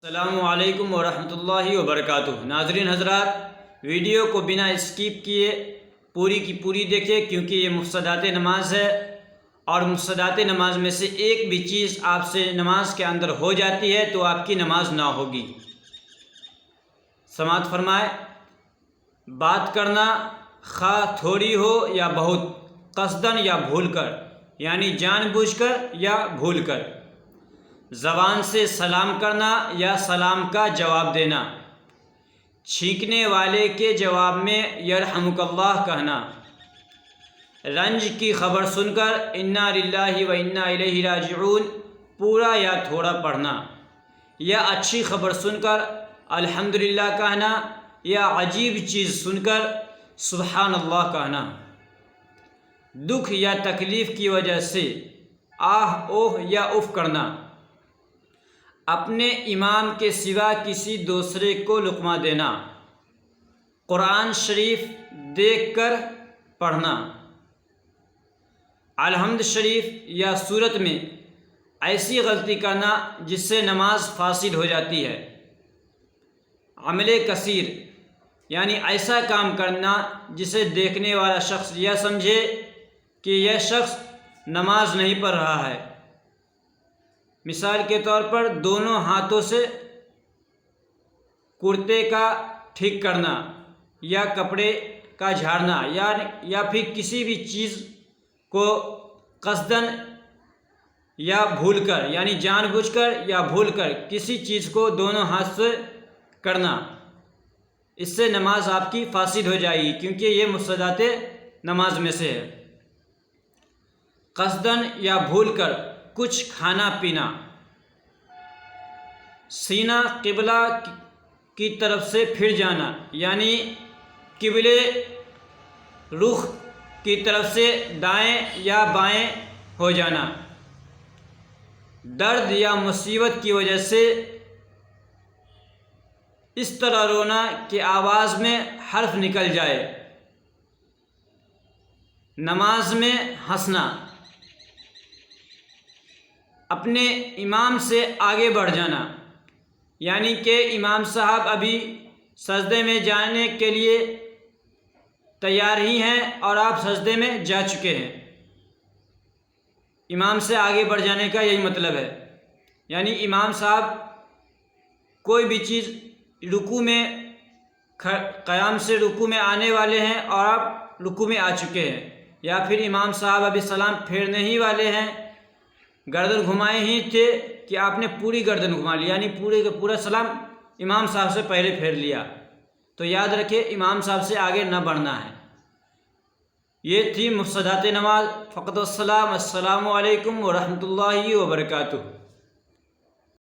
السلام علیکم ورحمۃ اللہ وبرکاتہ۔ ناظرین حضرات، ویڈیو کو بنا اسکپ کیے پوری کی پوری دیکھیں، کیونکہ یہ مفسدات نماز ہے، اور مفسدات نماز میں سے ایک بھی چیز آپ سے نماز کے اندر ہو جاتی ہے تو آپ کی نماز نہ ہوگی۔ سماعت فرمائے، بات کرنا خواہ تھوڑی ہو یا بہت، قصدن یا بھول کر، یعنی جان بوجھ کر یا بھول کر، زبان سے سلام کرنا یا سلام کا جواب دینا، چھینکنے والے کے جواب میں یرحمک اللہ کہنا، رنج کی خبر سن کر انا للہ و انا الیہ راجعون پورا یا تھوڑا پڑھنا، یا اچھی خبر سن کر الحمدللہ کہنا، یا عجیب چیز سن کر سبحان اللہ کہنا، دکھ یا تکلیف کی وجہ سے آہ اوہ یا اف کرنا، اپنے امام کے سوا کسی دوسرے کو لقمہ دینا، قرآن شریف دیکھ کر پڑھنا، الحمد شریف یا سورت میں ایسی غلطی کرنا جس سے نماز فاسد ہو جاتی ہے، عمل کثیر یعنی ایسا کام کرنا جسے دیکھنے والا شخص یہ سمجھے کہ یہ شخص نماز نہیں پڑھ رہا ہے۔ مثال کے طور پر دونوں ہاتھوں سے کرتے کا ٹھیک کرنا، یا کپڑے کا جھاڑنا، یا پھر کسی بھی چیز کو قصدن یا بھول کر، یعنی جان بوجھ کر یا بھول کر کسی چیز کو دونوں ہاتھ سے کرنا، اس سے نماز آپ کی فاسد ہو جائے گی، کیونکہ یہ مفسدات نماز میں سے ہے۔ قصدن یا بھول کر کچھ کھانا پینا، سینہ قبلہ کی طرف سے پھر جانا، یعنی قبلے رخ کی طرف سے دائیں یا بائیں ہو جانا، درد یا مصیبت کی وجہ سے اس طرح رونا کہ آواز میں حرف نکل جائے، نماز میں ہنسنا، اپنے امام سے آگے بڑھ جانا، یعنی کہ امام صاحب ابھی سجدے میں جانے کے لیے تیار ہی ہیں اور آپ سجدے میں جا چکے ہیں، امام سے آگے بڑھ جانے کا یہی مطلب ہے، یعنی امام صاحب کوئی بھی چیز رکوع میں قیام سے رکوع میں آنے والے ہیں اور آپ رکوع میں آ چکے ہیں، یا پھر امام صاحب ابھی سلام پھیرنے ہی والے ہیں، گردن گھمائے ہی تھے کہ آپ نے پوری گردن گھما لی، یعنی پورے کا پورا سلام امام صاحب سے پہلے پھیر لیا، تو یاد رکھیں امام صاحب سے آگے نہ بڑھنا ہے۔ یہ تھی مفسدات نماز۔ فقط والسلام، السلام علیکم ورحمۃ اللہ وبرکاتہ۔